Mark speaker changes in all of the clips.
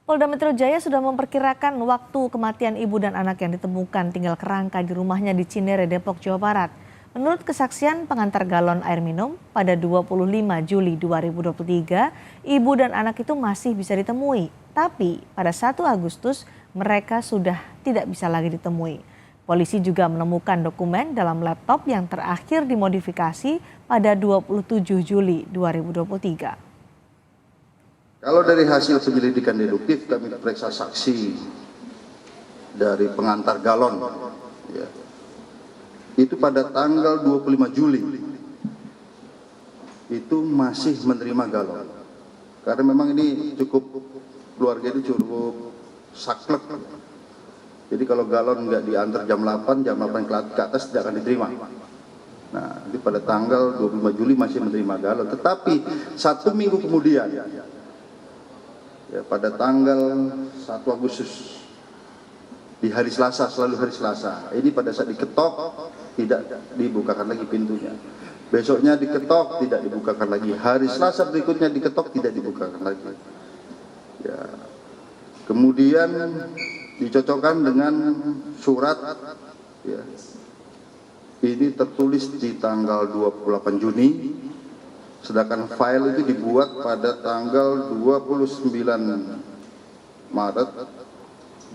Speaker 1: Polda Metro Jaya sudah memperkirakan waktu kematian ibu dan anak yang ditemukan tinggal kerangka di rumahnya di Cinere, Depok, Jawa Barat. Menurut kesaksian pengantar galon air minum, pada 25 Juli 2023, ibu dan anak itu masih bisa ditemui. Tapi pada 1 Agustus, mereka sudah tidak bisa lagi ditemui. Polisi juga menemukan dokumen dalam laptop yang terakhir dimodifikasi pada 27 Juli 2023.
Speaker 2: Kalau dari hasil penyelidikan deduktif kami periksa saksi dari pengantar galon, ya, itu pada tanggal 25 Juli itu masih menerima galon. Karena memang ini keluarga ini cukup saklek. Jadi kalau galon nggak diantar jam 8 ke atas tidak akan diterima. Nah, itu pada tanggal 25 Juli masih menerima galon. Tetapi 1 minggu kemudian, ya, pada tanggal 1 Agustus di hari Selasa, selalu hari Selasa, ini pada saat diketok tidak dibukakan lagi pintunya. Besoknya diketok tidak dibukakan lagi. Hari Selasa berikutnya diketok tidak dibukakan lagi. Ya. Kemudian dicocokkan dengan surat, ya. Ini tertulis di tanggal 28 Juni. Sedangkan file itu dibuat pada tanggal 29 Maret,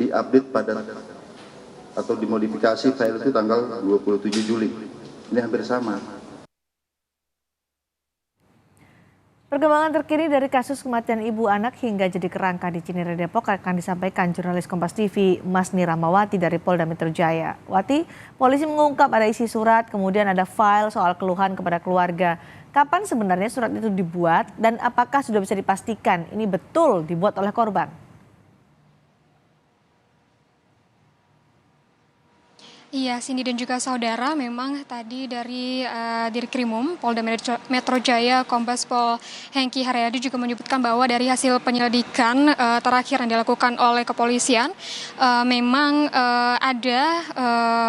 Speaker 2: diupdate pada atau dimodifikasi file itu tanggal 27 Juli. Ini hampir sama.
Speaker 1: Perkembangan terkini dari kasus kematian ibu anak hingga jadi kerangka di Cinere, Depok akan disampaikan jurnalis Kompas TV Masni Rahmawati dari Polda Metro Jaya. Wati, polisi mengungkap ada isi surat, kemudian ada file soal keluhan kepada keluarga. Kapan sebenarnya surat itu dibuat dan apakah sudah bisa dipastikan ini betul dibuat oleh korban?
Speaker 3: Iya, Cindy dan juga saudara, memang tadi dari Dirkrimum Polda Metro Jaya Kombes Pol Hengki Haryadi juga menyebutkan bahwa dari hasil penyelidikan terakhir yang dilakukan oleh kepolisian, memang ada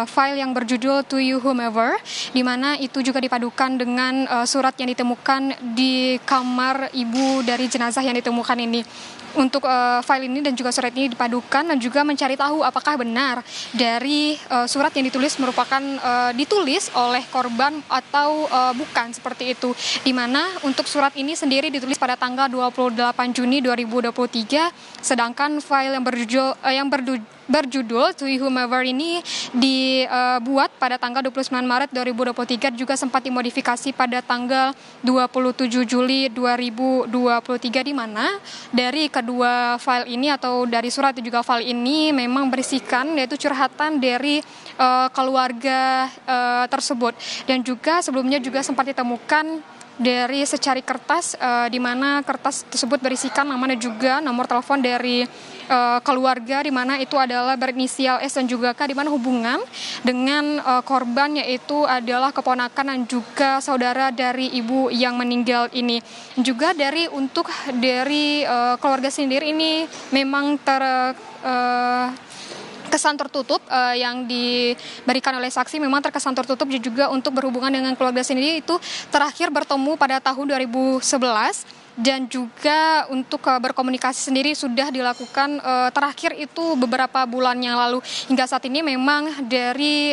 Speaker 3: file yang berjudul To You Whomever, di mana itu juga dipadukan dengan surat yang ditemukan di kamar ibu dari jenazah yang ditemukan ini. Untuk file ini dan juga surat ini dipadukan dan juga mencari tahu apakah benar dari surat yang ditulis oleh korban atau bukan, seperti itu. Di mana untuk surat ini sendiri ditulis pada tanggal 28 Juni 2023, sedangkan file yang berjudul To Whomever ini dibuat pada tanggal 29 Maret 2023, juga sempat dimodifikasi pada tanggal 27 Juli 2023, di mana dari kedua file ini atau dari surat dan juga file ini memang berisikan yaitu curhatan dari keluarga tersebut. Dan juga sebelumnya juga sempat ditemukan dari secari kertas, di mana kertas tersebut berisikan nama dan juga nomor telepon dari keluarga, di mana itu adalah berinisial S dan juga K, di mana hubungan dengan korban yaitu adalah keponakan dan juga saudara dari ibu yang meninggal ini. Juga dari keluarga sendiri ini memang kesan tertutup yang diberikan oleh saksi memang terkesan tertutup, juga untuk berhubungan dengan keluarga sendiri itu terakhir bertemu pada tahun 2011. Dan juga untuk berkomunikasi sendiri sudah dilakukan terakhir itu beberapa bulan yang lalu. Hingga saat ini memang dari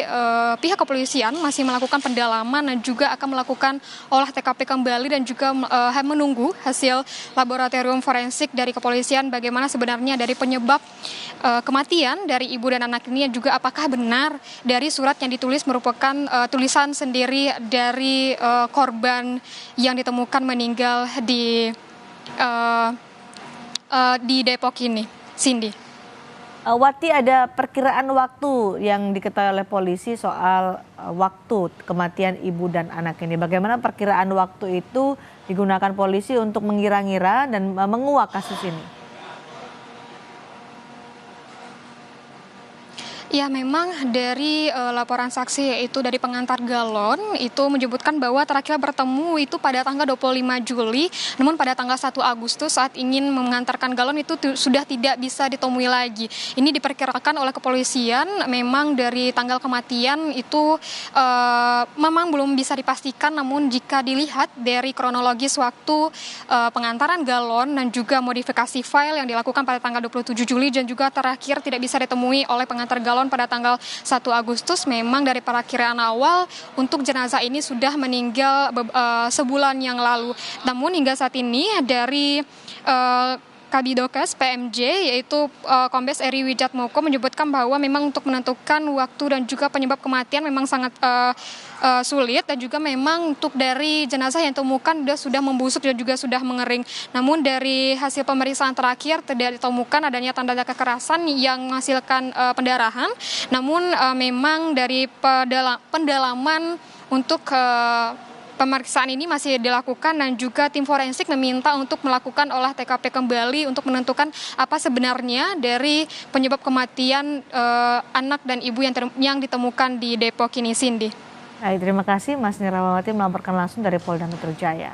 Speaker 3: pihak kepolisian masih melakukan pendalaman dan juga akan melakukan olah TKP kembali dan juga menunggu hasil laboratorium forensik dari kepolisian bagaimana sebenarnya dari penyebab kematian dari ibu dan anak ini, dan juga apakah benar dari surat yang ditulis merupakan tulisan sendiri dari korban yang ditemukan meninggal di Depok ini, Cindy.
Speaker 1: Wati, ada perkiraan waktu yang diketahui oleh polisi soal waktu kematian ibu dan anak ini. Bagaimana perkiraan waktu itu digunakan polisi untuk mengira-ngira dan menguak kasus ini?
Speaker 3: Ya, memang dari laporan saksi yaitu dari pengantar galon itu menyebutkan bahwa terakhir bertemu itu pada tanggal 25 Juli, namun pada tanggal 1 Agustus saat ingin mengantarkan galon itu sudah tidak bisa ditemui lagi. Ini diperkirakan oleh kepolisian memang dari tanggal kematian itu memang belum bisa dipastikan, namun jika dilihat dari kronologis waktu pengantaran galon dan juga modifikasi file yang dilakukan pada tanggal 27 Juli dan juga terakhir tidak bisa ditemui oleh pengantar galon pada tanggal 1 Agustus, memang dari perakiraan awal untuk jenazah ini sudah meninggal sebulan yang lalu. Namun hingga saat ini dari Kabidokes PMJ yaitu Kombes Eri Wijatmoko menyebutkan bahwa memang untuk menentukan waktu dan juga penyebab kematian memang sangat sulit, dan juga memang untuk dari jenazah yang ditemukan sudah membusuk dan juga sudah mengering. Namun dari hasil pemeriksaan terakhir tidak ditemukan adanya tanda-tanda kekerasan yang menghasilkan pendarahan. Namun memang dari pendalaman untuk pemeriksaan ini masih dilakukan dan juga tim forensik meminta untuk melakukan olah TKP kembali untuk menentukan apa sebenarnya dari penyebab kematian anak dan ibu yang ditemukan di Depok ini, Cindy.
Speaker 1: Baik, terima kasih Mas Nirawati melaporkan langsung dari Polda Metro Jaya.